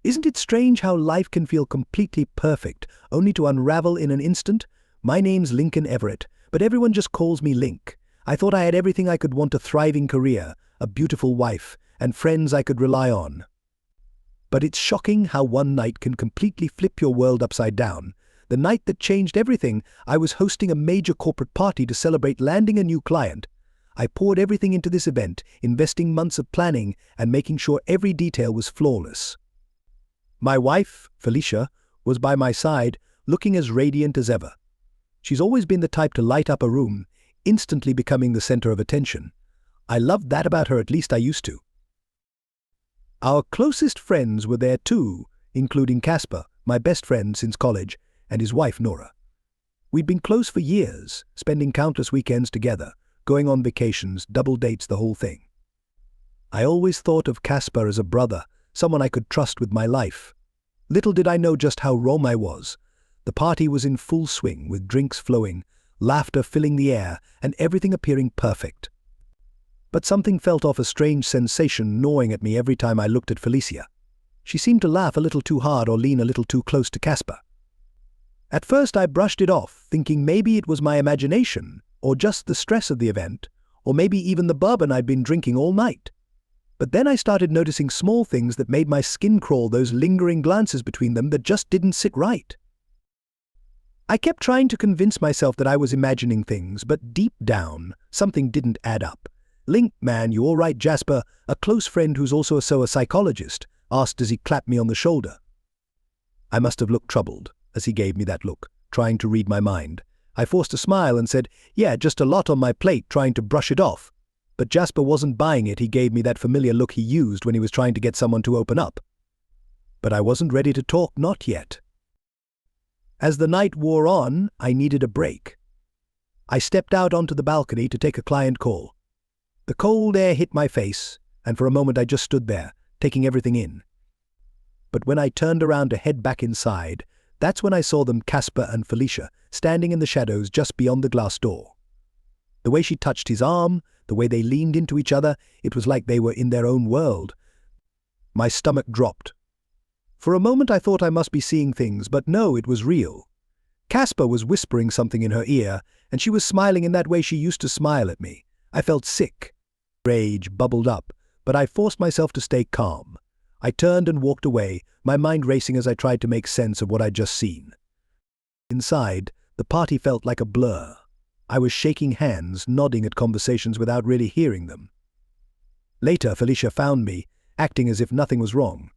Isn't it strange how life can feel completely perfect, only to unravel in an instant? My name's Lincoln Everett, but everyone just calls me Link. I thought I had everything I could want: a thriving career, a beautiful wife, and friends I could rely on. But it's shocking how one night can completely flip your world upside down. The night that changed everything, I was hosting a major corporate party to celebrate landing a new client. I poured everything into this event, investing months of planning and making sure every detail was flawless. My wife, Felicia, was by my side, looking as radiant as ever. She's always been the type to light up a room, instantly becoming the center of attention. I loved that about her, at least I used to. Our closest friends were there too, including Casper, my best friend since college, and his wife Nora. We'd been close for years, spending countless weekends together, going on vacations, double dates, the whole thing. I always thought of Casper as a brother, someone I could trust with my life. Little did I know just how wrong I was. The party was in full swing, with drinks flowing, laughter filling the air, and everything appearing perfect. But something felt off, a strange sensation gnawing at me every time I looked at Felicia. She seemed to laugh a little too hard or lean a little too close to Casper. At first I brushed it off, thinking maybe it was my imagination, or just the stress of the event, or maybe even the bourbon I'd been drinking all night. But then I started noticing small things that made my skin crawl, those lingering glances between them that just didn't sit right. I kept trying to convince myself that I was imagining things, but deep down, something didn't add up. "Link, man, you all right?" Jasper, a close friend who's also a psychologist, asked as he clapped me on the shoulder. I must have looked troubled as he gave me that look, trying to read my mind. I forced a smile and said, "Yeah, just a lot on my plate," trying to brush it off. But Jasper wasn't buying it. He gave me that familiar look he used when he was trying to get someone to open up. But I wasn't ready to talk, not yet. As the night wore on, I needed a break. I stepped out onto the balcony to take a client call. The cold air hit my face, and for a moment I just stood there, taking everything in. But when I turned around to head back inside, that's when I saw them, Casper and Felicia, standing in the shadows just beyond the glass door. The way she touched his arm, the way they leaned into each other, it was like they were in their own world. My stomach dropped. For a moment I thought I must be seeing things, but no, it was real. Casper was whispering something in her ear, and she was smiling in that way she used to smile at me. I felt sick. Rage bubbled up, but I forced myself to stay calm. I turned and walked away, my mind racing as I tried to make sense of what I'd just seen. Inside, the party felt like a blur. I was shaking hands, nodding at conversations without really hearing them. Later, Felicia found me, acting as if nothing was wrong.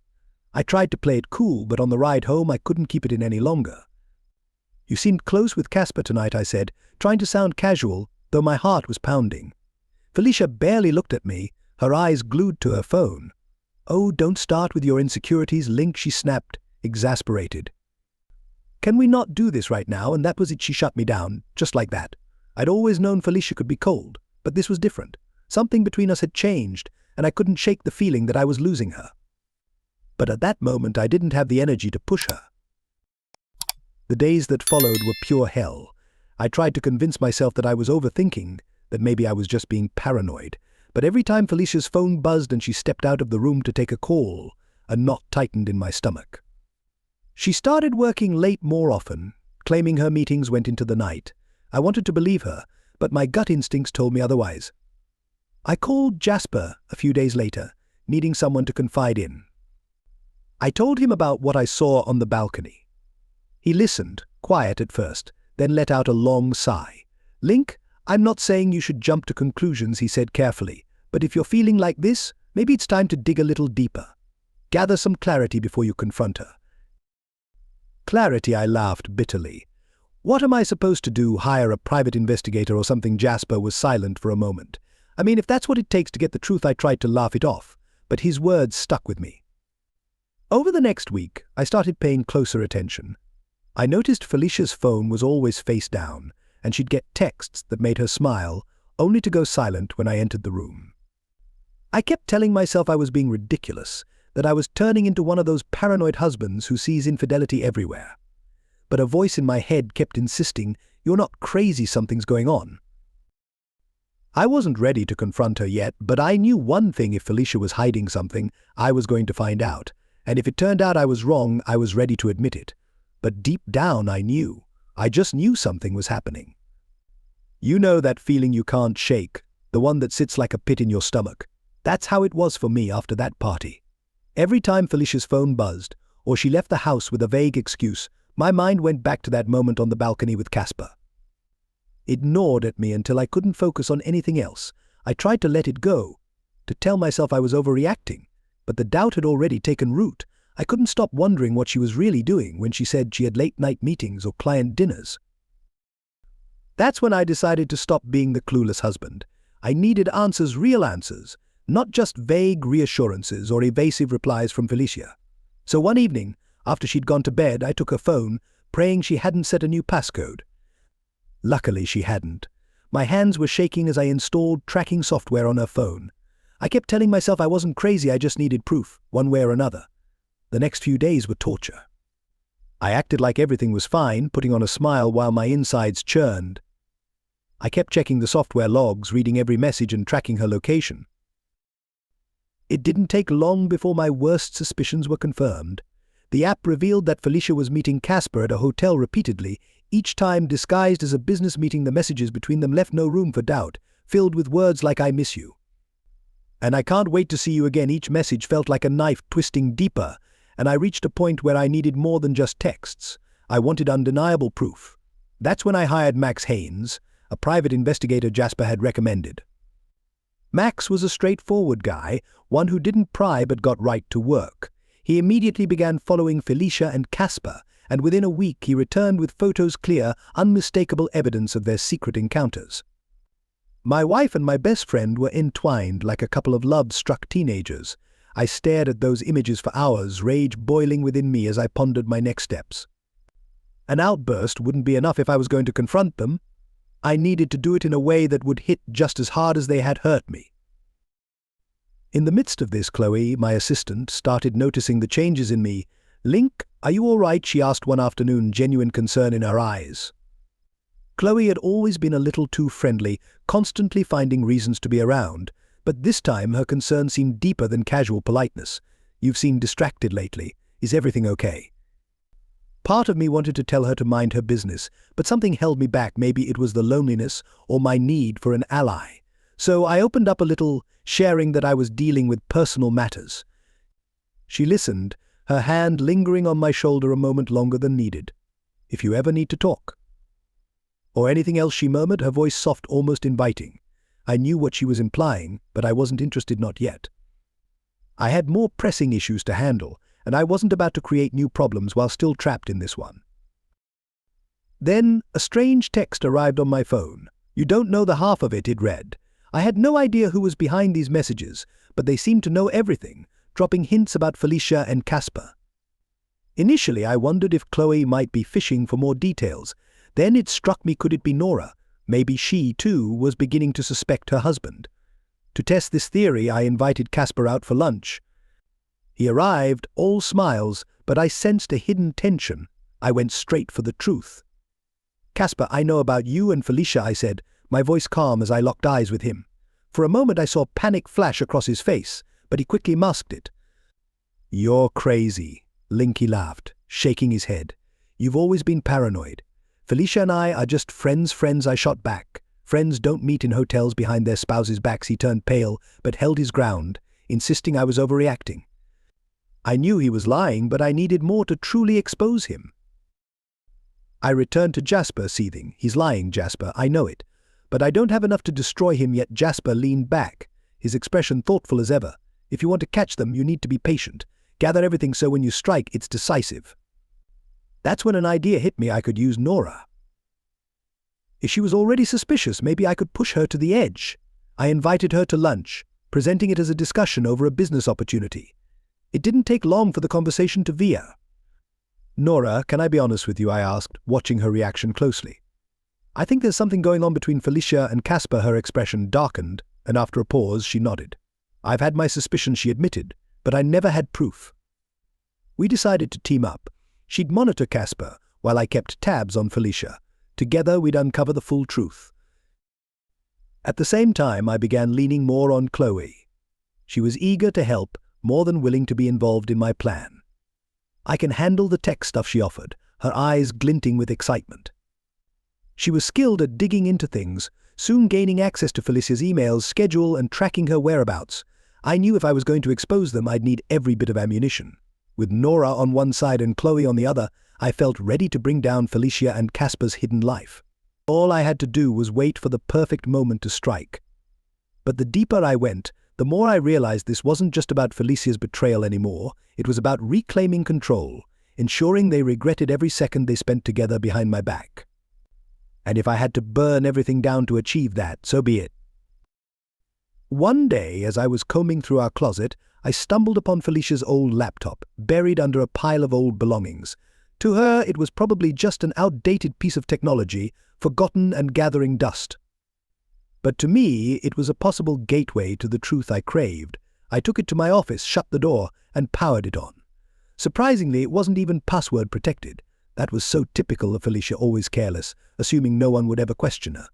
I tried to play it cool, but on the ride home I couldn't keep it in any longer. "You seemed close with Casper tonight," I said, trying to sound casual, though my heart was pounding. Felicia barely looked at me, her eyes glued to her phone. "Oh, don't start with your insecurities, Link," she snapped, exasperated. "Can we not do this right now?" And that was it. She shut me down, just like that. I'd always known Felicia could be cold, but this was different. Something between us had changed, and I couldn't shake the feeling that I was losing her. But at that moment I didn't have the energy to push her. The days that followed were pure hell. I tried to convince myself that I was overthinking, that maybe I was just being paranoid. But every time Felicia's phone buzzed and she stepped out of the room to take a call, a knot tightened in my stomach. She started working late more often, claiming her meetings went into the night. I wanted to believe her, but my gut instincts told me otherwise. I called Jasper a few days later, needing someone to confide in. I told him about what I saw on the balcony. He listened, quiet at first, then let out a long sigh. "Link, I'm not saying you should jump to conclusions," he said carefully, "but if you're feeling like this, maybe it's time to dig a little deeper. Gather some clarity before you confront her." Clarity, I laughed bitterly. What am I supposed to do, hire a private investigator or something? Jasper was silent for a moment. I mean, if that's what it takes to get the truth, I tried to laugh it off, but his words stuck with me. Over the next week, I started paying closer attention. I noticed Felicia's phone was always face down, and she'd get texts that made her smile, only to go silent when I entered the room. I kept telling myself I was being ridiculous, that I was turning into one of those paranoid husbands who sees infidelity everywhere. But a voice in my head kept insisting, "You're not crazy, something's going on." I wasn't ready to confront her yet, but I knew one thing: if Felicia was hiding something, I was going to find out, And if it turned out I was wrong, I was ready to admit it. But deep down I knew. I just knew something was happening. You know that feeling you can't shake, the one that sits like a pit in your stomach. That's how it was for me after that party. Every time Felicia's phone buzzed, or she left the house with a vague excuse, my mind went back to that moment on the balcony with Casper. It gnawed at me until I couldn't focus on anything else. I tried to let it go, to tell myself I was overreacting, but the doubt had already taken root. I couldn't stop wondering what she was really doing when she said she had late-night meetings or client dinners. That's when I decided to stop being the clueless husband. I needed answers, real answers, not just vague reassurances or evasive replies from Felicia. So one evening, after she'd gone to bed, I took her phone, praying she hadn't set a new passcode. Luckily, she hadn't. My hands were shaking as I installed tracking software on her phone. I kept telling myself I wasn't crazy, I just needed proof, one way or another. The next few days were torture. I acted like everything was fine, putting on a smile while my insides churned. I kept checking the software logs, reading every message and tracking her location. It didn't take long before my worst suspicions were confirmed. The app revealed that Felicia was meeting Casper at a hotel repeatedly, each time disguised as a business meeting. The messages between them left no room for doubt, filled with words like "I miss you" and "I can't wait to see you again." Each message felt like a knife twisting deeper, and I reached a point where I needed more than just texts. I wanted undeniable proof. That's when I hired Max Haynes, a private investigator Jasper had recommended. Max was a straightforward guy, one who didn't pry but got right to work. He immediately began following Felicia and Casper, and within a week he returned with photos, clear, unmistakable evidence of their secret encounters. My wife and my best friend were entwined like a couple of love-struck teenagers. I stared at those images for hours, rage boiling within me as I pondered my next steps. An outburst wouldn't be enough if I was going to confront them. I needed to do it in a way that would hit just as hard as they had hurt me. In the midst of this, Chloe, my assistant, started noticing the changes in me. "Link, are you all right?" she asked one afternoon, genuine concern in her eyes. Chloe had always been a little too friendly, constantly finding reasons to be around, but this time her concern seemed deeper than casual politeness. "You've seemed distracted lately. Is everything okay?" Part of me wanted to tell her to mind her business, but something held me back. Maybe it was the loneliness or my need for an ally. So I opened up a little, sharing that I was dealing with personal matters. She listened, her hand lingering on my shoulder a moment longer than needed. "If you ever need to talk." "Or anything else," she murmured, her voice soft, almost inviting. I knew what she was implying, but I wasn't interested, not yet. I had more pressing issues to handle, and I wasn't about to create new problems while still trapped in this one. Then a strange text arrived on my phone. "You don't know the half of it," it read. I had no idea who was behind these messages, but they seemed to know everything, dropping hints about Felicia and Casper. Initially, I wondered if Chloe might be fishing for more details. Then it struck me, could it be Nora? Maybe she, too, was beginning to suspect her husband. To test this theory, I invited Casper out for lunch. He arrived, all smiles, but I sensed a hidden tension. I went straight for the truth. "Casper, I know about you and Felicia," I said, my voice calm as I locked eyes with him. For a moment I saw panic flash across his face, but he quickly masked it. "You're crazy," Linky laughed, shaking his head. "You've always been paranoid. Felicia and I are just friends." I shot back. "Friends don't meet in hotels behind their spouses' backs." He turned pale, but held his ground, insisting I was overreacting. I knew he was lying, but I needed more to truly expose him. I returned to Jasper, seething. "He's lying, Jasper, I know it. But I don't have enough to destroy him yet." Jasper leaned back, his expression thoughtful as ever. "If you want to catch them, you need to be patient. Gather everything so when you strike, it's decisive." That's when an idea hit me. I could use Nora. If she was already suspicious, maybe I could push her to the edge. I invited her to lunch, presenting it as a discussion over a business opportunity. It didn't take long for the conversation to veer. "Nora, can I be honest with you?" I asked, watching her reaction closely. "I think there's something going on between Felicia and Casper." Her expression darkened, and after a pause she nodded. "I've had my suspicions," she admitted, "but I never had proof." We decided to team up. She'd monitor Casper, while I kept tabs on Felicia. Together we'd uncover the full truth. At the same time, I began leaning more on Chloe. She was eager to help, more than willing to be involved in my plan. I can handle the tech stuff, she offered, her eyes glinting with excitement. She was skilled at digging into things, soon gaining access to Felicia's emails, schedule, and tracking her whereabouts. I knew if I was going to expose them, I'd need every bit of ammunition. With Nora on one side and Chloe on the other, I felt ready to bring down Felicia and Casper's hidden life. All I had to do was wait for the perfect moment to strike. But the deeper I went, the more I realized this wasn't just about Felicia's betrayal anymore. It was about reclaiming control, ensuring they regretted every second they spent together behind my back. And if I had to burn everything down to achieve that, so be it. One day, as I was combing through our closet, I stumbled upon Felicia's old laptop, buried under a pile of old belongings. To her, it was probably just an outdated piece of technology, forgotten and gathering dust. But to me, it was a possible gateway to the truth I craved. I took it to my office, shut the door, and powered it on. Surprisingly, it wasn't even password protected. That was so typical of Felicia, always careless, assuming no one would ever question her.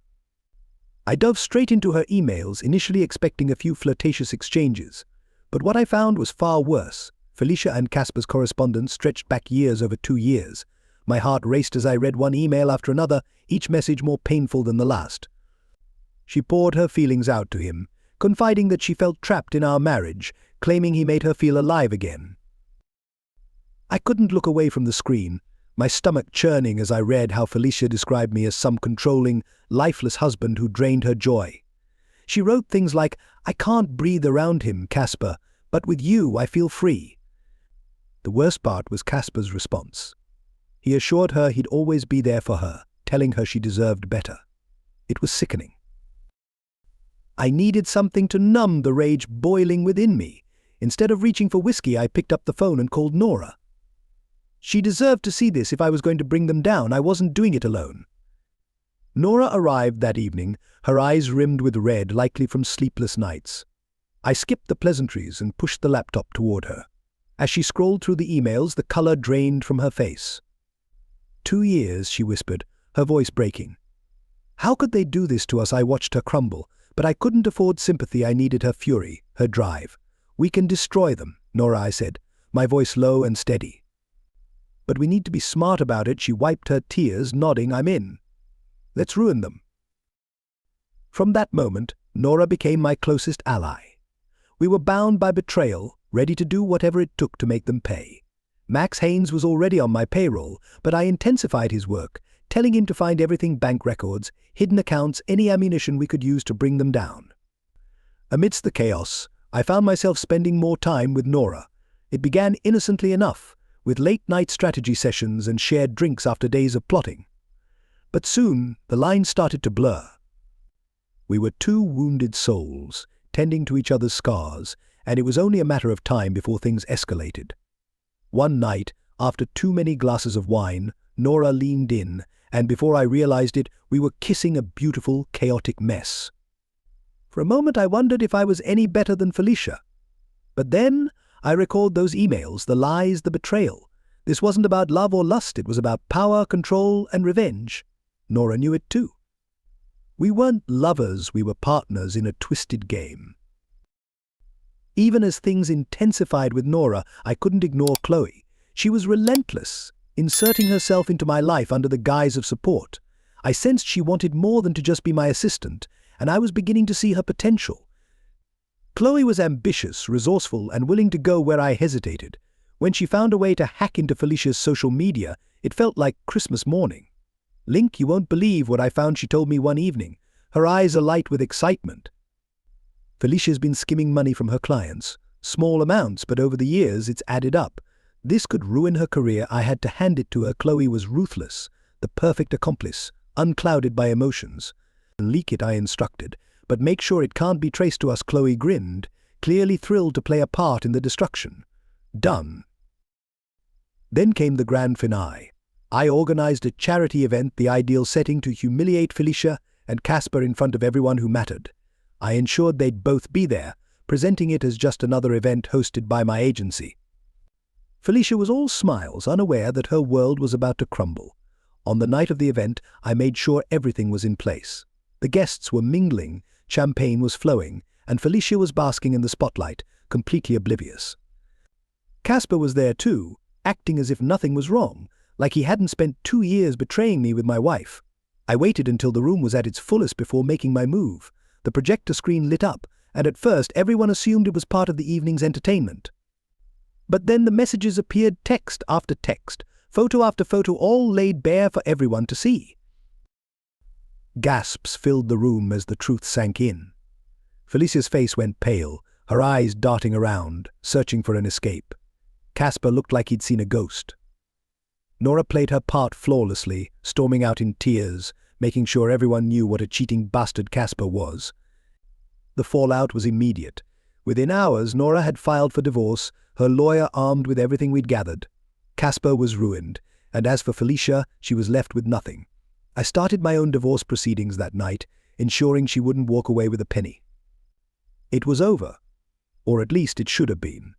I dove straight into her emails, initially expecting a few flirtatious exchanges. But what I found was far worse. Felicia and Casper's correspondence stretched back years over 2 years. My heart raced as I read one email after another, each message more painful than the last. She poured her feelings out to him, confiding that she felt trapped in our marriage, claiming he made her feel alive again. I couldn't look away from the screen, my stomach churning as I read how Felicia described me as some controlling, lifeless husband who drained her joy. She wrote things like, "I can't breathe around him, Casper, but with you I feel free." The worst part was Casper's response. He assured her he'd always be there for her, telling her she deserved better. It was sickening. I needed something to numb the rage boiling within me. Instead of reaching for whiskey, I picked up the phone and called Nora. She deserved to see this if I was going to bring them down. I wasn't doing it alone. Nora arrived that evening, her eyes rimmed with red, likely from sleepless nights. I skipped the pleasantries and pushed the laptop toward her. As she scrolled through the emails, the color drained from her face. 2 years, she whispered, her voice breaking. How could they do this to us? I watched her crumble, but I couldn't afford sympathy. I needed her fury, her drive. We can destroy them, Nora, I said, my voice low and steady. But we need to be smart about it. She wiped her tears, nodding, I'm in. Let's ruin them. From that moment, Nora became my closest ally. We were bound by betrayal, ready to do whatever it took to make them pay. Max Haynes was already on my payroll, but I intensified his work, telling him to find everything: bank records, hidden accounts, any ammunition we could use to bring them down. Amidst the chaos, I found myself spending more time with Nora. It began innocently enough, with late-night strategy sessions and shared drinks after days of plotting. But soon, the lines started to blur. We were 2 wounded souls, tending to each other's scars, and it was only a matter of time before things escalated. One night, after too many glasses of wine, Nora leaned in, and before I realized it, we were kissing a beautiful, chaotic mess. For a moment I wondered if I was any better than Felicia. But then I recalled those emails, the lies, the betrayal. This wasn't about love or lust, it was about power, control, and revenge. Nora knew it too. We weren't lovers, we were partners in a twisted game. Even as things intensified with Nora, I couldn't ignore Chloe. She was relentless, inserting herself into my life under the guise of support. I sensed she wanted more than to just be my assistant, and I was beginning to see her potential. Chloe was ambitious, resourceful, and willing to go where I hesitated. When she found a way to hack into Felicia's social media, it felt like Christmas morning. "Link, you won't believe what I found," she told me one evening, her eyes alight with excitement. Felicia's been skimming money from her clients. Small amounts, but over the years it's added up. This could ruin her career. I had to hand it to her. Chloe was ruthless, the perfect accomplice, unclouded by emotions. "Leak it," I instructed, "but make sure it can't be traced to us." Chloe grinned, clearly thrilled to play a part in the destruction. Done. Then came the grand finale. I organized a charity event, the ideal setting to humiliate Felicia and Casper in front of everyone who mattered. I ensured they'd both be there, presenting it as just another event hosted by my agency. Felicia was all smiles, unaware that her world was about to crumble. On the night of the event, I made sure everything was in place. The guests were mingling, champagne was flowing, and Felicia was basking in the spotlight, completely oblivious. Casper was there too, acting as if nothing was wrong, like he hadn't spent 2 years betraying me with my wife. I waited until the room was at its fullest before making my move. The projector screen lit up, and at first everyone assumed it was part of the evening's entertainment. But then the messages appeared, text after text, photo after photo, all laid bare for everyone to see. Gasps filled the room as the truth sank in. Felicia's face went pale, her eyes darting around, searching for an escape. Casper looked like he'd seen a ghost. Nora played her part flawlessly, storming out in tears, making sure everyone knew what a cheating bastard Casper was. The fallout was immediate. Within hours, Nora had filed for divorce, her lawyer armed with everything we'd gathered. Casper was ruined, and as for Felicia, she was left with nothing. I started my own divorce proceedings that night, ensuring she wouldn't walk away with a penny. It was over, or at least it should have been.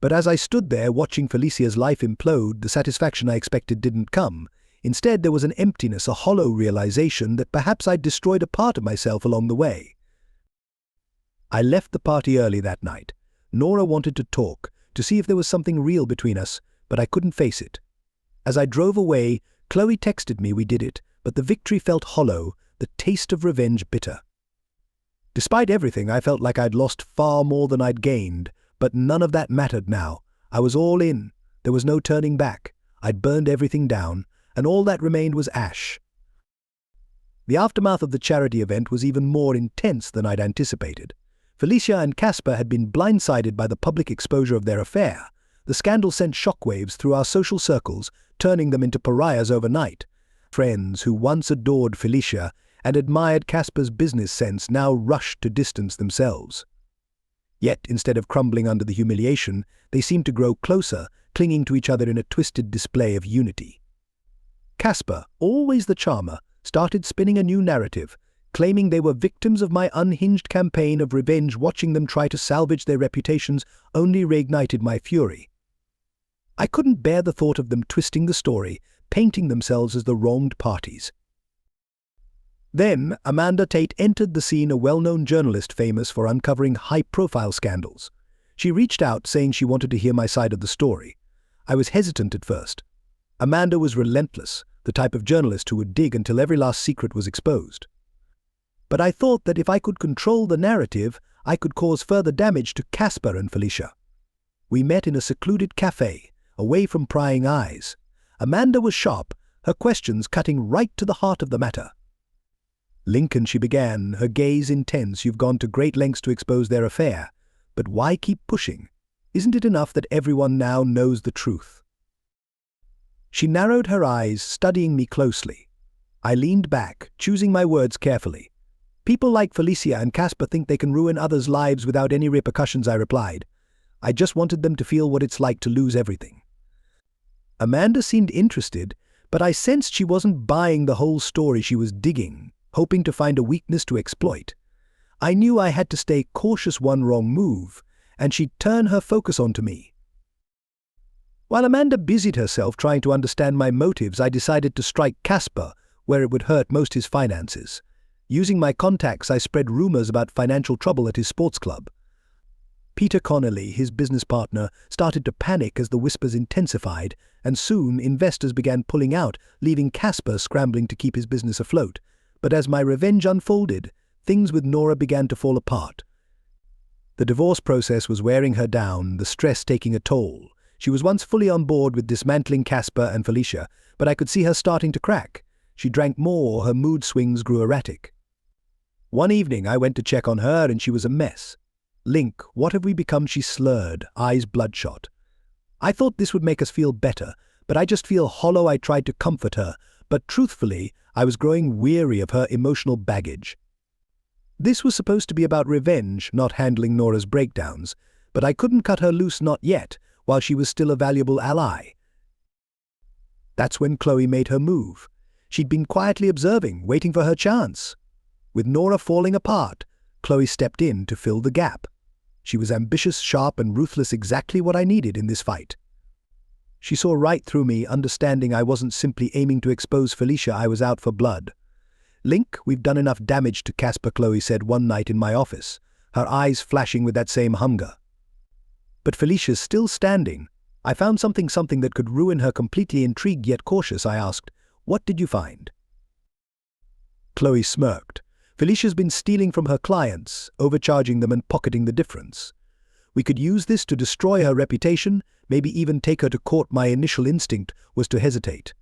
But as I stood there watching Felicia's life implode, the satisfaction I expected didn't come. Instead, there was an emptiness, a hollow realization that perhaps I'd destroyed a part of myself along the way. I left the party early that night. Nora wanted to talk, to see if there was something real between us, but I couldn't face it. As I drove away, Chloe texted me we did it, but the victory felt hollow, the taste of revenge bitter. Despite everything, I felt like I'd lost far more than I'd gained, but none of that mattered now. I was all in. There was no turning back. I'd burned everything down, and all that remained was ash. The aftermath of the charity event was even more intense than I'd anticipated. Felicia and Casper had been blindsided by the public exposure of their affair. The scandal sent shockwaves through our social circles, turning them into pariahs overnight. Friends who once adored Felicia and admired Casper's business sense now rushed to distance themselves. Yet, instead of crumbling under the humiliation, they seemed to grow closer, clinging to each other in a twisted display of unity. Casper, always the charmer, started spinning a new narrative, claiming they were victims of my unhinged campaign of revenge. Watching them try to salvage their reputations only reignited my fury. I couldn't bear the thought of them twisting the story, painting themselves as the wronged parties. Then, Amanda Tate entered the scene, a well-known journalist famous for uncovering high-profile scandals. She reached out saying she wanted to hear my side of the story. I was hesitant at first. Amanda was relentless, the type of journalist who would dig until every last secret was exposed. But I thought that if I could control the narrative, I could cause further damage to Casper and Felicia. We met in a secluded cafe, away from prying eyes. Amanda was sharp, her questions cutting right to the heart of the matter. "Lincoln," she began, her gaze intense, "you've gone to great lengths to expose their affair. But why keep pushing? Isn't it enough that everyone now knows the truth?" She narrowed her eyes, studying me closely. I leaned back, choosing my words carefully. "People like Felicia and Casper think they can ruin others' lives without any repercussions," I replied. "I just wanted them to feel what it's like to lose everything." Amanda seemed interested, but I sensed she wasn't buying the whole story. She was digging, hoping to find a weakness to exploit. I knew I had to stay cautious. One wrong move, and she'd turn her focus onto me. While Amanda busied herself trying to understand my motives, I decided to strike Casper where it would hurt most: his finances. Using my contacts, I spread rumors about financial trouble at his sports club. Peter Connolly, his business partner, started to panic as the whispers intensified, and soon investors began pulling out, leaving Casper scrambling to keep his business afloat. But as my revenge unfolded, things with Nora began to fall apart. The divorce process was wearing her down, the stress taking a toll. She was once fully on board with dismantling Casper and Felicia, but I could see her starting to crack. She drank more, her mood swings grew erratic. One evening I went to check on her and she was a mess. "Link, what have we become?" she slurred, eyes bloodshot. I thought this would make us feel better, but I just feel hollow. I tried to comfort her, but truthfully, I was growing weary of her emotional baggage. This was supposed to be about revenge, not handling Nora's breakdowns, but I couldn't cut her loose, not yet, while she was still a valuable ally. That's when Chloe made her move. She'd been quietly observing, waiting for her chance. With Nora falling apart, Chloe stepped in to fill the gap. She was ambitious, sharp, and ruthless, exactly what I needed in this fight. She saw right through me, understanding I wasn't simply aiming to expose Felicia, I was out for blood. "Link, we've done enough damage to Casper," Chloe said one night in my office, her eyes flashing with that same hunger. But Felicia's still standing. I found something that could ruin her. Completely intrigued yet cautious, I asked, "What did you find?" Chloe smirked. Felicia's been stealing from her clients, overcharging them and pocketing the difference. We could use this to destroy her reputation, maybe even take her to court. My initial instinct was to hesitate.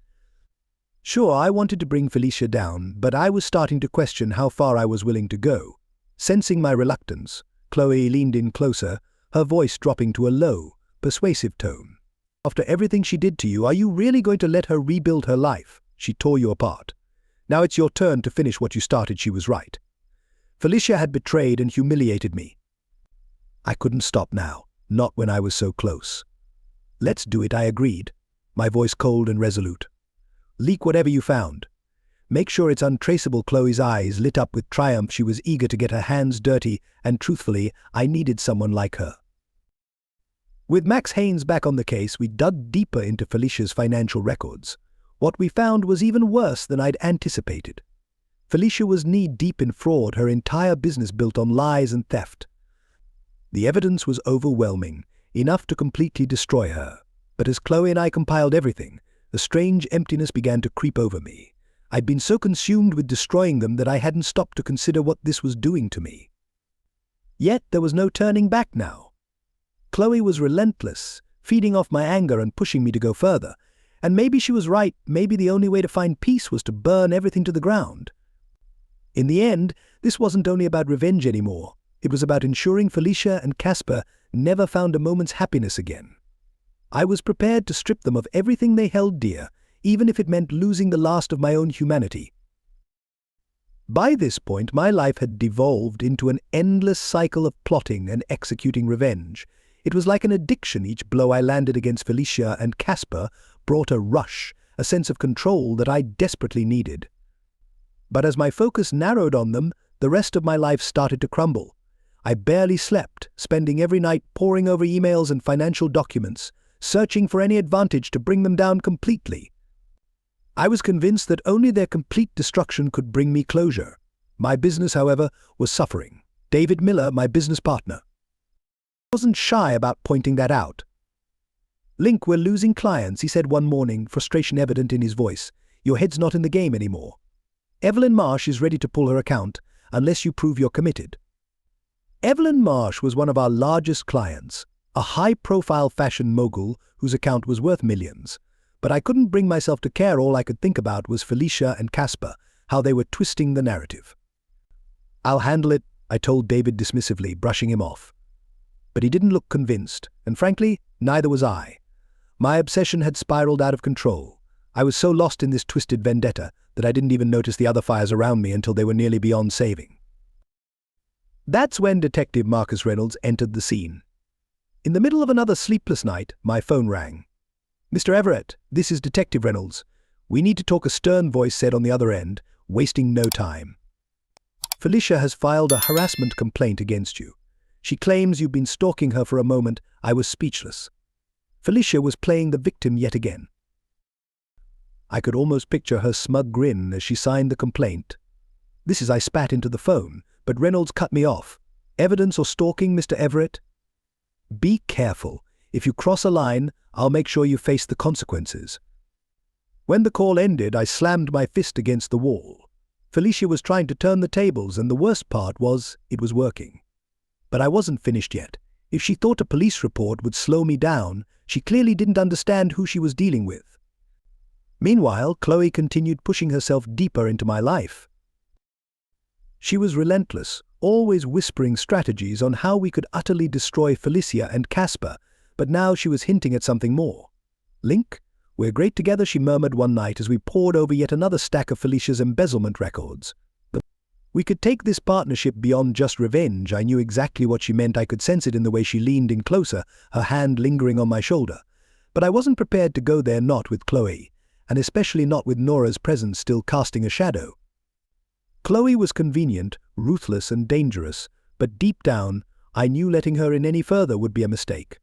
Sure, I wanted to bring Felicia down, but I was starting to question how far I was willing to go. Sensing my reluctance, Chloe leaned in closer, her voice dropping to a low, persuasive tone. "After everything she did to you, are you really going to let her rebuild her life? She tore you apart. Now it's your turn to finish what you started." She was right. Felicia had betrayed and humiliated me. I couldn't stop now, not when I was so close. "Let's do it," I agreed, my voice cold and resolute. "Leak whatever you found. Make sure it's untraceable." Chloe's eyes lit up with triumph. She was eager to get her hands dirty, and truthfully, I needed someone like her. With Max Haynes back on the case, we dug deeper into Felicia's financial records. What we found was even worse than I'd anticipated. Felicia was knee-deep in fraud, her entire business built on lies and theft. The evidence was overwhelming, enough to completely destroy her. But as Chloe and I compiled everything, a strange emptiness began to creep over me. I'd been so consumed with destroying them that I hadn't stopped to consider what this was doing to me. Yet there was no turning back now. Chloe was relentless, feeding off my anger and pushing me to go further. And maybe she was right. Maybe the only way to find peace was to burn everything to the ground. In the end, this wasn't only about revenge anymore. It was about ensuring Felicia and Casper never found a moment's happiness again. I was prepared to strip them of everything they held dear, even if it meant losing the last of my own humanity. By this point, my life had devolved into an endless cycle of plotting and executing revenge. It was like an addiction. Each blow I landed against Felicia and Casper brought a rush, a sense of control that I desperately needed. But as my focus narrowed on them, the rest of my life started to crumble. I barely slept, spending every night poring over emails and financial documents, searching for any advantage to bring them down completely. I was convinced that only their complete destruction could bring me closure. My business, however, was suffering. David Miller, my business partner, wasn't shy about pointing that out. "Link, we're losing clients," he said one morning, frustration evident in his voice. "Your head's not in the game anymore. Evelyn Marsh is ready to pull her account, unless you prove you're committed." Evelyn Marsh was one of our largest clients, a high-profile fashion mogul whose account was worth millions. But I couldn't bring myself to care. All I could think about was Felicia and Casper, how they were twisting the narrative. "I'll handle it," I told David dismissively, brushing him off. But he didn't look convinced, and frankly, neither was I. My obsession had spiraled out of control. I was so lost in this twisted vendetta that I didn't even notice the other fires around me until they were nearly beyond saving. That's when Detective Marcus Reynolds entered the scene. In the middle of another sleepless night, my phone rang. "Mr. Everett, this is Detective Reynolds. We need to talk," a stern voice said on the other end, wasting no time. "Felicia has filed a harassment complaint against you. She claims you've been stalking her." For a moment, I was speechless. Felicia was playing the victim yet again. I could almost picture her smug grin as she signed the complaint. I spat into the phone, but Reynolds cut me off. "Evidence or stalking, Mr. Everett? Be careful. If you cross a line, I'll make sure you face the consequences." When the call ended, I slammed my fist against the wall. Felicia was trying to turn the tables, and the worst part was, it was working. But I wasn't finished yet. If she thought a police report would slow me down, she clearly didn't understand who she was dealing with. Meanwhile, Chloe continued pushing herself deeper into my life. She was relentless, always whispering strategies on how we could utterly destroy Felicia and Casper, but now she was hinting at something more. "Link, we're great together," she murmured one night as we pored over yet another stack of Felicia's embezzlement records. We could take this partnership beyond just revenge. I knew exactly what she meant. I could sense it in the way she leaned in closer, her hand lingering on my shoulder. But I wasn't prepared to go there, not with Chloe, and especially not with Nora's presence still casting a shadow. Chloe was convenient, ruthless, and dangerous, but deep down, I knew letting her in any further would be a mistake.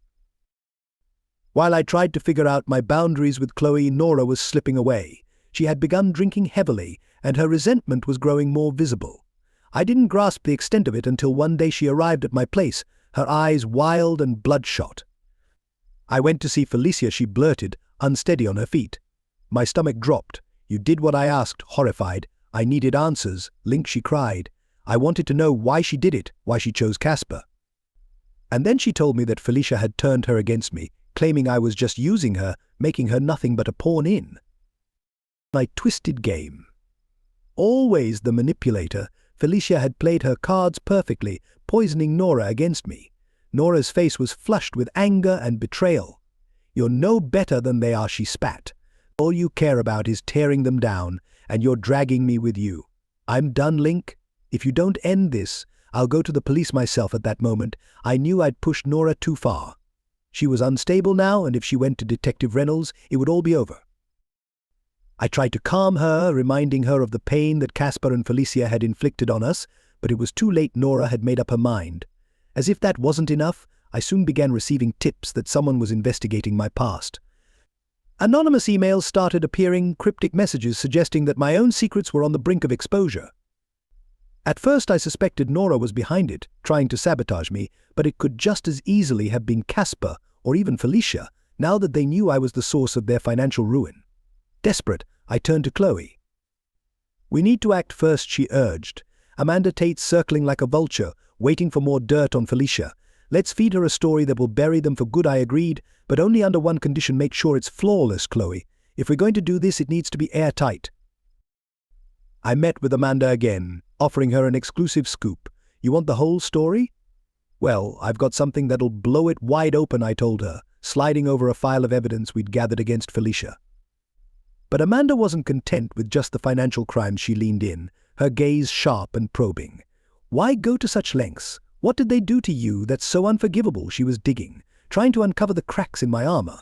While I tried to figure out my boundaries with Chloe, Nora was slipping away. She had begun drinking heavily, and her resentment was growing more visible. I didn't grasp the extent of it until one day she arrived at my place, her eyes wild and bloodshot. I went to see Felicia, she blurted, unsteady on her feet. My stomach dropped. You did what I asked, horrified. I needed answers, Link, she cried. I wanted to know why she did it, why she chose Casper. And then she told me that Felicia had turned her against me, claiming I was just using her, making her nothing but a pawn in my twisted game. Always the manipulator, Felicia had played her cards perfectly, poisoning Nora against me. Nora's face was flushed with anger and betrayal. You're no better than they are, she spat. All you care about is tearing them down, and you're dragging me with you. I'm done, Link. If you don't end this, I'll go to the police myself. At that moment, I knew I'd pushed Nora too far. She was unstable now, and if she went to Detective Reynolds, it would all be over. I tried to calm her, reminding her of the pain that Casper and Felicia had inflicted on us, but it was too late. Nora had made up her mind. As if that wasn't enough, I soon began receiving tips that someone was investigating my past. Anonymous emails started appearing, cryptic messages suggesting that my own secrets were on the brink of exposure. At first I suspected Nora was behind it, trying to sabotage me, but it could just as easily have been Casper or even Felicia, now that they knew I was the source of their financial ruin. Desperate, I turned to Chloe. We need to act first, she urged. Amanda Tate's circling like a vulture, waiting for more dirt on Felicia. Let's feed her a story that will bury them for good, I agreed, but only under one condition: make sure it's flawless, Chloe. If we're going to do this, it needs to be airtight. I met with Amanda again, offering her an exclusive scoop. You want the whole story? Well, I've got something that'll blow it wide open, I told her, sliding over a file of evidence we'd gathered against Felicia. But Amanda wasn't content with just the financial crimes. She leaned in, her gaze sharp and probing. Why go to such lengths? What did they do to you that's so unforgivable? She was digging, trying to uncover the cracks in my armor.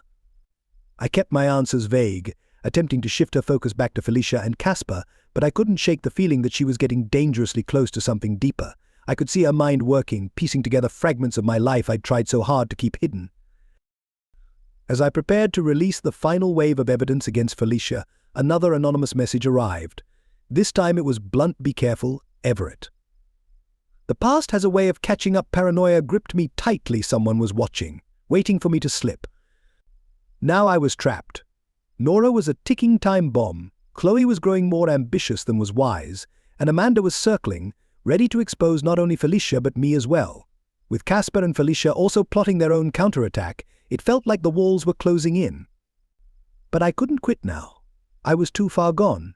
I kept my answers vague, attempting to shift her focus back to Felicia and Casper, but I couldn't shake the feeling that she was getting dangerously close to something deeper. I could see her mind working, piecing together fragments of my life I'd tried so hard to keep hidden. As I prepared to release the final wave of evidence against Felicia, another anonymous message arrived. This time it was blunt: be careful, Everett. The past has a way of catching up. Paranoia gripped me tightly. Someone was watching, waiting for me to slip. Now I was trapped. Nora was a ticking time bomb, Chloe was growing more ambitious than was wise, and Amanda was circling, ready to expose not only Felicia but me as well. With Casper and Felicia also plotting their own counterattack, it felt like the walls were closing in. But I couldn't quit now. I was too far gone.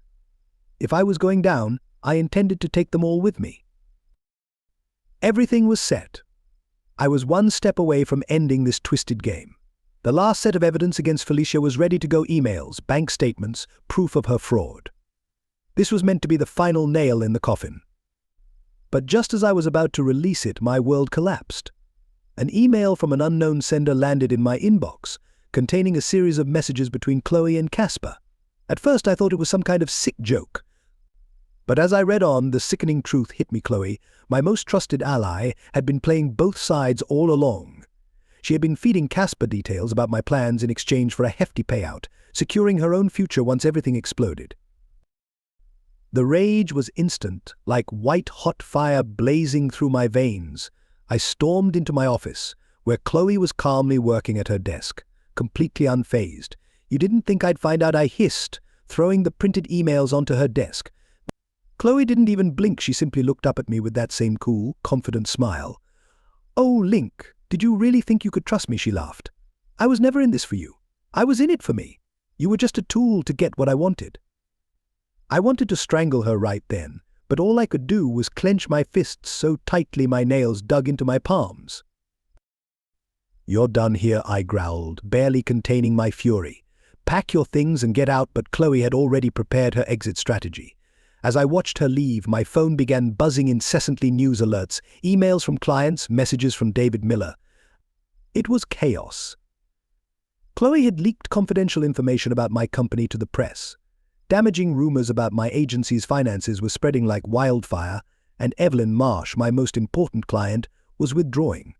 If I was going down, I intended to take them all with me. Everything was set. I was one step away from ending this twisted game. The last set of evidence against Felicia was ready to go: emails, bank statements, proof of her fraud. This was meant to be the final nail in the coffin. But just as I was about to release it, my world collapsed. An email from an unknown sender landed in my inbox, containing a series of messages between Chloe and Casper. At first I thought it was some kind of sick joke. But as I read on, the sickening truth hit me. Chloe, my most trusted ally, had been playing both sides all along. She had been feeding Casper details about my plans in exchange for a hefty payout, securing her own future once everything exploded. The rage was instant, like white-hot fire blazing through my veins. I stormed into my office, where Chloe was calmly working at her desk, completely unfazed. You didn't think I'd find out, I hissed, throwing the printed emails onto her desk. Chloe didn't even blink. She simply looked up at me with that same cool, confident smile. Oh, Link, did you really think you could trust me? She laughed. I was never in this for you. I was in it for me. You were just a tool to get what I wanted. I wanted to strangle her right then, but all I could do was clench my fists so tightly my nails dug into my palms. You're done here, I growled, barely containing my fury. Pack your things and get out. But Chloe had already prepared her exit strategy. As I watched her leave, my phone began buzzing incessantly: news alerts, emails from clients, messages from David Miller. It was chaos. Chloe had leaked confidential information about my company to the press. Damaging rumors about my agency's finances were spreading like wildfire, and Evelyn Marsh, my most important client, was withdrawing.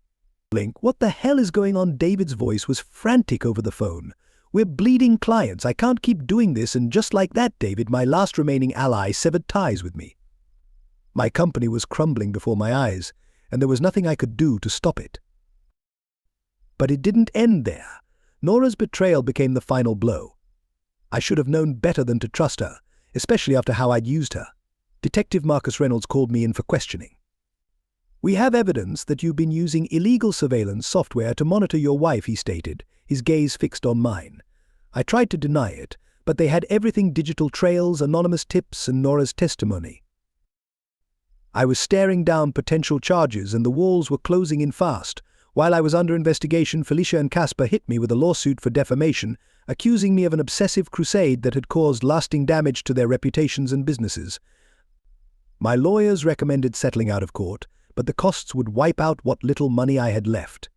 Link, what the hell is going on? David's voice was frantic over the phone. We're bleeding clients. I can't keep doing this. And just like that, David, my last remaining ally, severed ties with me. My company was crumbling before my eyes, and there was nothing I could do to stop it. But it didn't end there. Nora's betrayal became the final blow. I should have known better than to trust her, especially after how I'd used her. Detective Marcus Reynolds called me in for questioning. "We have evidence that you've been using illegal surveillance software to monitor your wife," he stated, his gaze fixed on mine. I tried to deny it, but they had everything: digital trails, anonymous tips, and Nora's testimony. I was staring down potential charges and the walls were closing in fast. While I was under investigation, Felicia and Casper hit me with a lawsuit for defamation, accusing me of an obsessive crusade that had caused lasting damage to their reputations and businesses. My lawyers recommended settling out of court, but the costs would wipe out what little money I had left.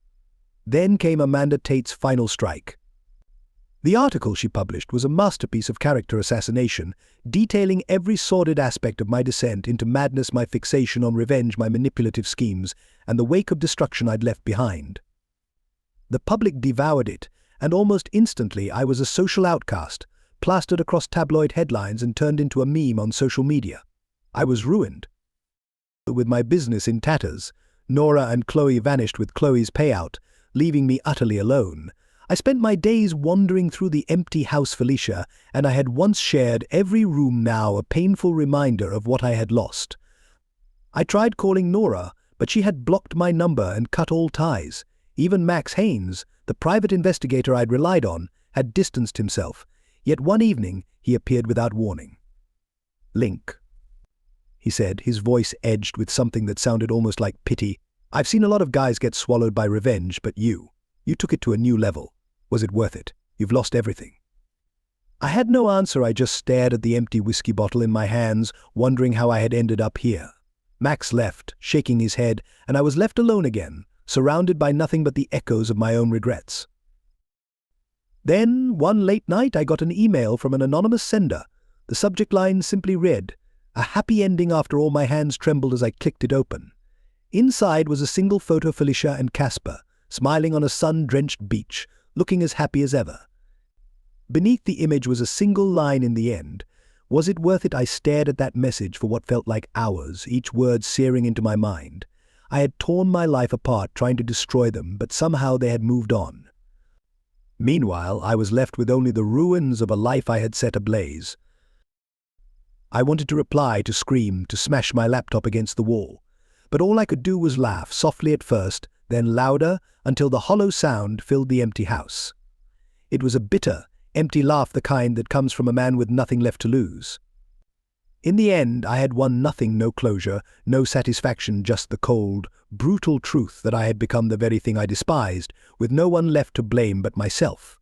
Then came Amanda Tate's final strike. The article she published was a masterpiece of character assassination, detailing every sordid aspect of my descent into madness, my fixation on revenge, my manipulative schemes, and the wake of destruction I'd left behind. The public devoured it, and almost instantly I was a social outcast, plastered across tabloid headlines and turned into a meme on social media. I was ruined. With my business in tatters, Nora and Chloe vanished with Chloe's payout, leaving me utterly alone. I spent my days wandering through the empty house Felicia, and I had once shared every room, now a painful reminder of what I had lost. I tried calling Nora, but she had blocked my number and cut all ties. Even Max Haynes, the private investigator I'd relied on, had distanced himself. Yet one evening he appeared without warning. "Link," he said, his voice edged with something that sounded almost like pity. "I've seen a lot of guys get swallowed by revenge, but you took it to a new level. Was it worth it? You've lost everything." I had no answer. I just stared at the empty whiskey bottle in my hands, wondering how I had ended up here. Max left, shaking his head, and I was left alone again, surrounded by nothing but the echoes of my own regrets. Then, one late night, I got an email from an anonymous sender. The subject line simply read, "A happy ending." After all, my hands trembled as I clicked it open. Inside was a single photo of Felicia and Casper, smiling on a sun-drenched beach, looking as happy as ever. Beneath the image was a single line in the end. Was it worth it? I stared at that message for what felt like hours, each word searing into my mind. I had torn my life apart trying to destroy them, but somehow they had moved on. Meanwhile, I was left with only the ruins of a life I had set ablaze. I wanted to reply, to scream, to smash my laptop against the wall. But all I could do was laugh, softly at first, then louder, until the hollow sound filled the empty house. It was a bitter, empty laugh, the kind that comes from a man with nothing left to lose. In the end, I had won nothing, no closure, no satisfaction, just the cold, brutal truth that I had become the very thing I despised, with no one left to blame but myself.